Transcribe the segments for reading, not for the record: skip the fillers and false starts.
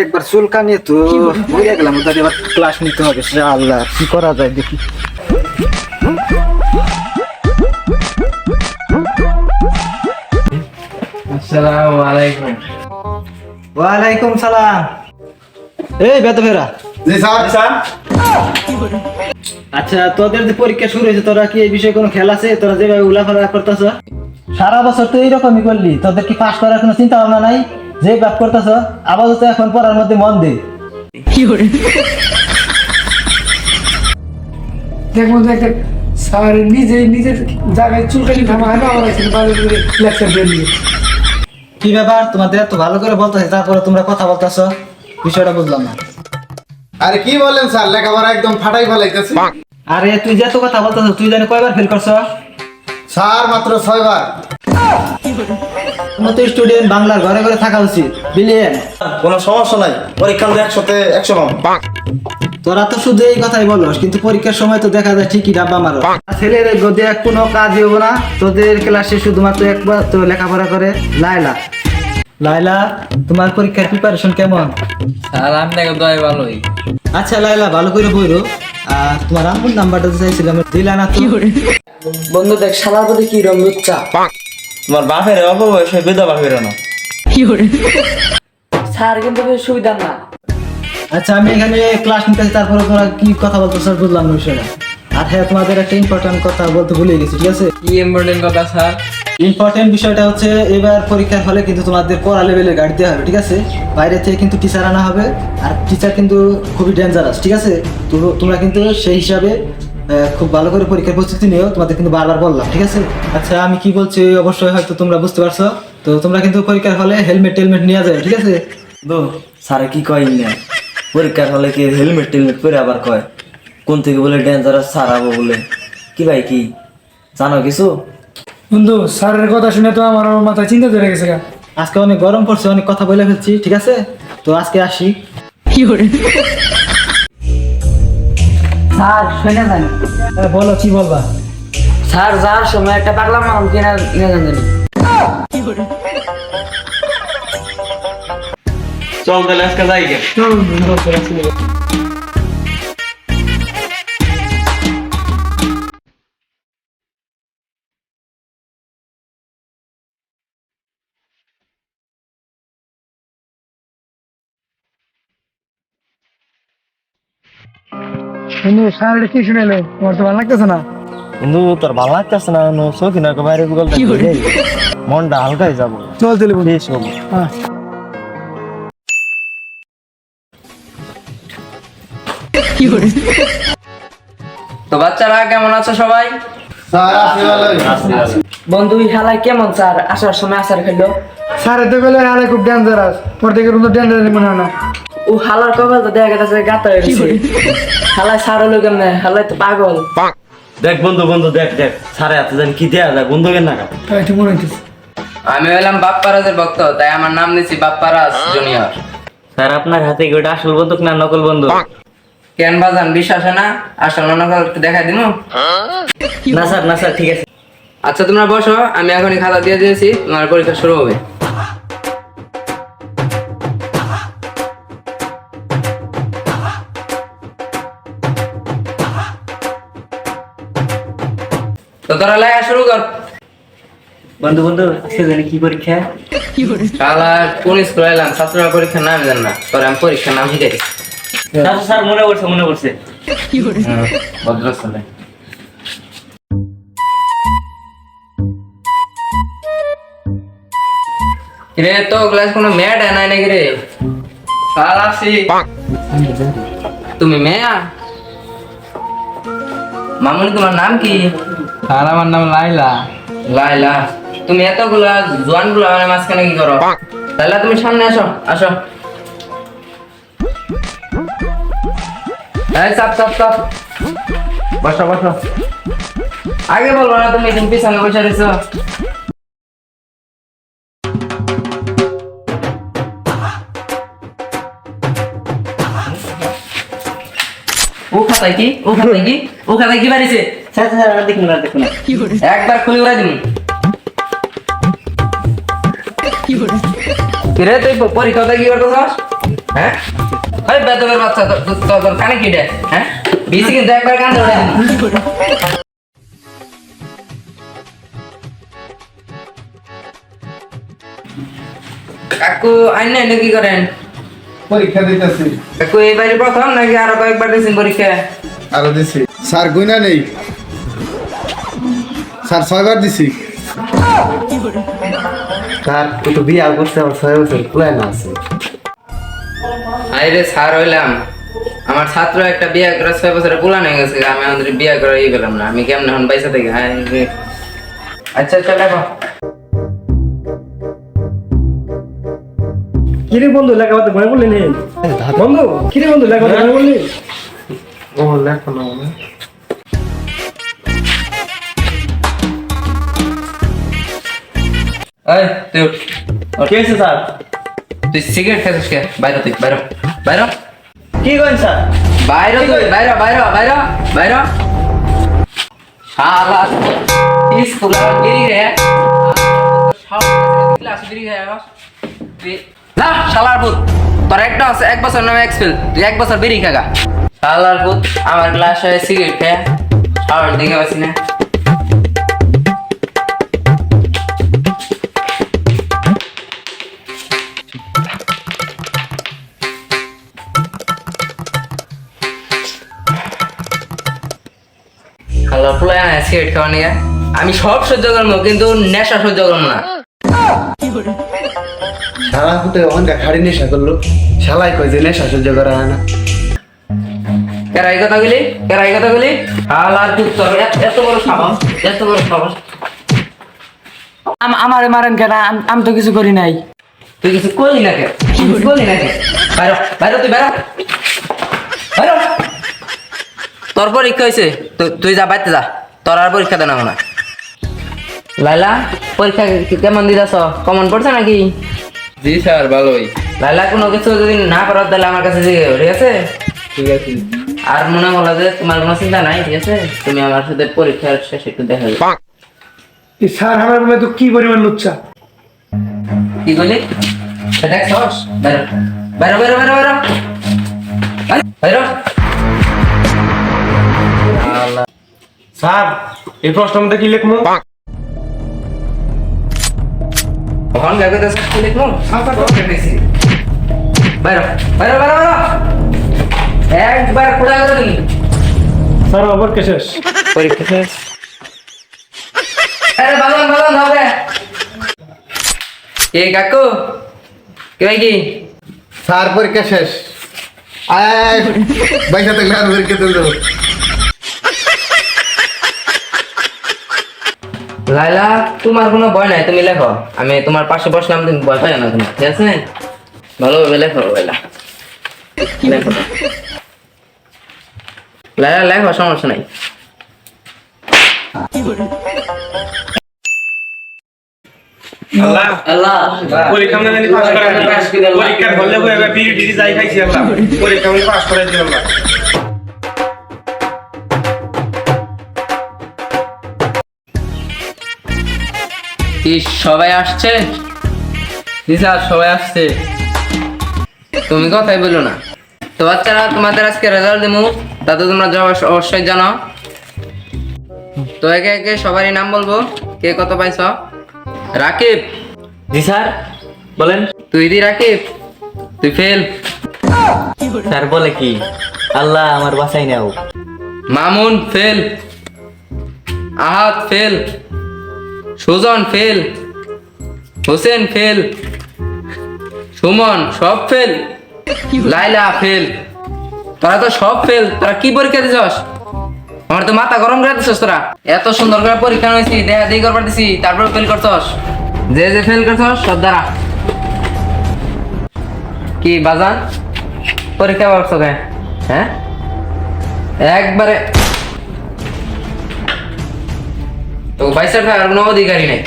একবার চুলকানি তো বুঝে গেলাম, এবার ক্লাস নিতে হবে। আল্লাহ কি করা যায় দেখি। আসসালামু আলাইকুম। ওয়ালাইকুম সালাম। এই বেতভেরা। জি স্যার। আচ্ছা, তোদের যে পরীক্ষা শুরু হয়েছে, তোরা কি এই বিষয়ে কোনো খেয়াল আছে? তোরা যেভাবে উলাফালা করতেছ সারা বছর তো এইরকমই করলি, তোদের কি পাস করার কোনো চিন্তা ভাবনা নাই? যে ব্যাপ করতেছ আপাতত এখন পড়ার মধ্যে মন দে। দেখ স্যার নিজের জায়গায় চুলকানি থামা হয় না, আমার আছে ভালো করে লেকচার দিয়ে দিয়ে। কি ব্যাপার, তোমাদের এত ভালো করে বলতেছে তারপরে তোমরা কথা বলতেছ, বিষয়টা বুঝলাম না। আরে কি বলেন স্যার, লেখাপড়া একদম ফাটাই ফেলাইতেছি। আরে তুই যে এত কথা বলতেছ, তুই জানি কয়বার ফেল করছ? স্যার মাত্র 6 বার। তোমার তো স্টুডেন্ট, বাংলার ঘরে ঘরে থাকা উচিত, বিলিয়ন। কোনো সমস্যা নাই, পরীক্ষা 100তে 100 পাবো। তোরা তো শুধু এই কথাই বলস, কিন্তু পরীক্ষার সময় তো দেখা যায় ঠিকই ডাব্বা মারো। ছেলের গদে কোনো কাজই হবো না। তোদের ক্লাসে শুধুমাত্র একবার তো লেখাপড়া করে লাইলা। লাইলা, তোমার পরীক্ষার প্রিপারেশন কেমন? স্যার আপনাকে দয় ভালোই। আচ্ছা লাইলা, ভালো করে পড়ো। আর তোমার আম্মুর নাম্বারটা চাইছিলাম, দিলা না তো? বন্ধু দেখ শালার প্রতি কি রকম লুচ্চা। তোমার বাপের অল্প বয়সে বিধবা ফেরো না। স্যার কিন্তু বেশ সুবিধা না। আচ্ছা, আমি এখানে ক্লাস নিতে আছি, তারপরে তোমরা কি কথা বলতো স্যার বুঝলাম না বিষয়টা। আর হ্যাঁ, তোমাদের একটা ইম্পর্টেন্ট কথা বলতে ভুলে গেছি, ঠিক আছে? কি ইম্পর্টেন্ট কথা স্যার? ইম্পর্টেন্ট বিষয়টা হচ্ছে, এবার পরীক্ষার হলে কিন্তু তোমাদের পড়া লেভেলের গাইড দেওয়া হবে, ঠিক আছে? বাইরে থেকে কিন্তু টিচার আনা হবে, আর টিচার কিন্তু খুবই ডেঞ্জারাস, ঠিক আছে? তো তোমরা কিন্তু সেই হিসাবে খুব ভালো করে পরীক্ষার প্রস্তুতি নিও, তোমাদের কিন্তু বারবার বললাম, ঠিক আছে? আচ্ছা, আমি কি বলছি অবশ্যই হয়তো তোমরা বুঝতে পারছো। তো তোমরা কিন্তু পরীক্ষার হলে হেলমেট টেলমেট নিয়ে যাবে, ঠিক আছে? স্যারে কি কয় না পরীক্ষার হলে কি হেলমেট টেলমেট করে আবার কয় কোন থেকে বলে ডেঞ্জারাস স্যার আবো বলে। কি ভাই কি জানো কিছু? বন্ধু স্যারের কথা শুনে তো আমার মাথায় চিন্তা ধরে গেছে। আজকে অনেক গরম পড়ছে, অনেক কথা বলে ফেলছি, ঠিক আছে? তো আজকে আসি। স্যার শুনে যান। বলো, কি বলবা? স্যার যাওয়ার সময় একটা পাগলা মাম কিনা জানি। চল তাহলে আজকে যাই গে। বন্ধু স্যার কি শুনেলো, তোমার তো ভালো লাগতেছে না? বন্ধু তোর ভালো লাগতেছে না? শৌখিন বাইরে গুগল মনটা হালকাই যাবো। চল তাহলে বন্ধু। বেশ হবো। হ্যাঁ। তো বাচ্চারা কেমন আছো সবাই? স্যার আপনি ভালোই। বন্ধু খেলায় কেমন স্যার? আসার সময় আসার খেলো। স্যার এতে গেলে হালে খুব ডেঞ্জারাস, পর থেকে কিন্তু ডেঞ্জারাস মনে হয় না। ও হালার কপাল তো দেখা গেছে গাতা হয়ে গেছে। হালায় স্যার হলো কেমনে? হালায় তো পাগল। দেখ বন্ধু বন্ধু দেখ দেখ স্যারে হাতে জানি কি দেয়া যায় বন্ধু কেন না? তাই ঠিক মনে হইতেছে। আমি হলাম বাপ্পারাজের ভক্ত, তাই আমার নাম দিয়েছি বাপ্পারাজ জুনিয়র। স্যার আপনার হাতে কি ওটা আসল বন্দুক না নকল বন্দুক? কেন বাজান বিশ্বাস হয় না? আসল নকল একটু দেখাই দিমু? না স্যার না স্যার ঠিক আছে। আচ্ছা তোমরা বসো, আমি এখনই খাতা দিয়ে দিয়েছি, তোমার পরীক্ষা শুরু হবে। তো তোরা লেখা শুরু কর। বন্ধু বন্ধু আজকে জানি কি পরীক্ষা? শালা কোন স্কুলে এলাম, ছাত্ররা পরীক্ষার নাম জান না, তোর আমি পরীক্ষার নাম শিখাই দিচ্ছি। স্যার স্যার মনে পড়ছে মনে পড়ছে। ভদ্র ছেলে। রে তো ক্লাস কোনো মেয়ে নাই নাকি রে? শালা আসি। তুমি মেয়া? মামুনি তোমার নাম কি? আর আমার নাম লাইলা। লাইলা। তুমি এতগুলা জোয়ান গুলা মাঝখানে কি করো? লাইলা তুমি সামনে আসো, আসো। এই চাপ চাপ চাপ, বসো বসো। আগে বলবো না তুমি, তুমি পিছনে বসে রয়েছো। ও খাতায় কি, ও খাতায় কি, ও খাতায় কি বাড়িছে? স্যার স্যার আর দেখুন না দেখুন না। একবার খুলে উড়াই দিন। কিরে তুই পরীক্ষাতে কি করতেছস? হ্যাঁ আরে বেদবের বাচ্চা, তোর কানে কি রে? হ্যাঁ বিসি কিন্তু একবার কানে উড়াই দিন। কাকু আইন না কি করেন? পরীক্ষা দিতেছি। কাকু এইবারই প্রথম নাকি আরো কয়েকবার দিয়েছেন পরীক্ষা? আরো দিছি স্যার, গুনা নেই স্যার, 6 বার দিছি স্যার একটু বিয়ে করতে আমার 6 বছর প্ল্যান আছে। আরে স্যার হইলাম, আমার ছাত্র একটা বিয়ে করে 6 বছরে পুলান হয়ে গেছে, আমি আমাদের বিয়ে করে পেলাম না, আমি কেমন এখন পয়সা থেকে? হ্যাঁ আচ্ছা আচ্ছা লেখো। কিরে বন্ধু লেখাপড়া ভয় বললি নে বন্ধু, কিরে বন্ধু লেখাপড়া ভয় বললি? ও লেখো না মানে এই তুই উঠ। কি হয়েছে স্যার? তুই সিগারেট খাচ্ছিস কে? বাইরে তুই, বাইরে বাইরে কি করেন স্যার? বাইরে তুই, বাইরে বাইরে বাইরে বাইরে। শালা স্কুল আর বিড়ি রে, ক্লাস বিড়ি রে তুই না। শালার ভূত, তোর একটা আছে 1 বছর নামে এক্সপেল, তুই 1 বছর বিড়ি খাগা। শালার ভূত আমার ক্লাসে সিগারেট খেয়ে শালার দিকে বসি না। শালা ফুলাই না সিগারেট খাওয়া নিয়ে আমি সব সহ্য করবো, কিন্তু নেশা সহ্য করবো না। শালা হতে অনেক খাড়ি নেশা করলো, শালাই কই যে নেশা সহ্য করা হয় না। কেরাই কথা গুলি, কেরাই কথা গুলি। শালার ভূত, তোর এত বড় সাহস, এত বড় সাহস। আমারে মারেন কেন? আমি তো কিছু করি নাই। তুই কিছু করলি না কে? কিছু করলি না কে? বাইরে বাইরে তুই বাইরে বাইরে। তোর পরীক্ষা হয়েছে, তুই যা বাইতে যা, তোর আর পরীক্ষা দেনা না। লাইলা পরীক্ষা কেমন দিতেছ? কমন পড়ছে নাকি? জি স্যার ভালোই। লাইলা কোনো কিছু যদি না করার তাহলে আমার কাছে জিজ্ঞেস করো, ঠিক আছে? ঠিক আছে। আর মনে হলো যে তোমার কোনো চিন্তা নাই, ঠিক আছে? তুমি আমার সাথে পরীক্ষার শেষে একটু দেখা যাবে। এই স্যার আমার বলে তো কি পরিমাণ লুচ্চা। কি বলি? দেখ সস বাইরে বাইরে বাইরে বাইরে বাইরে বাইরে। স্যার এই প্রশ্নের মধ্যে কি লিখবো? কখন গাবে তো কি লিখবো? আচ্ছা ওকে দেখছি। বাইরে বাইরে বাইরে বাইরে। একবার খোলা করে দিন। স্যার আবার কে শেষ? পরীক্ষা শেষ। আরে বালন বালন হবে। এ কাকু কি ভাই কি? স্যার পরীক্ষা শেষ, আয় বাইসা থাকলে আর পরীক্ষা দিল। লাইলা তোমার কোনো ভয় নাই, তুমি লেখো, আমি তোমার পাশে বসলাম, তুমি ভয় পাই না তুমি, ঠিক আছে? ভালোভাবে লেখো লাইলা, লেখো লাইলা লেখো, সমস্যা নাই। আল্লাহ আল্লাহ পরীক্ষা মানে জানি পাস করা পরীক্ষার হলে কইবা বিড়ি টিড়ি যাই খাইছি আল্লাহ, পরীক্ষা মানে পাস করাই দিও আল্লাহ। কি সবাই আসছে? জি স্যার সবাই আসছে। তুমি কথাই বলো না তো বাচ্চারা, তোমাদের আজকে রেজাল্ট দেবো, তাতে তোমরা অবশ্যই জানো। তো একে একে সবারই নাম বলবো, কে কত পাইছ। রাকিব, জি স্যার বলেন। তুই দি রাকিব, তুই ফেল। স্যার বলে কি? আল্লাহ আমার বাসাই নাও। Mamun fail, Ahad fail, Sujan fail, Hossain fail, Suman সব ফেল, লাইলা ফেল। তোরা তো সব ফেল, তোরা কি পরীক্ষা দিছস? আমার তো মাথা গরম করে দিছস। তোরা এত সুন্দর করে পরীক্ষা হয়েছি, দেখা দেখি করবার দিছি, তারপর ফেল করছস। যে যে ফেল করছস সব দ্বারা কি বাজান পরীক্ষা করছো কে? হ্যাঁ একবারে তো বাইসা থাকার কোনো অধিকারই নেই।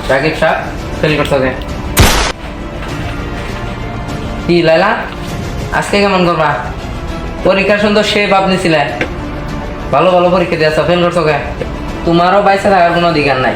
সাকিব সাহেব ফেল করতে হবে। কি লাইলা আজকে কেমন করবা? পরীক্ষা সুন্দর সে ভাব নিছিলে, ভালো ভালো পরীক্ষা দিয়েছ, ফেল করছো কে? তোমারও বাইসা থাকার কোনো অধিকার নাই।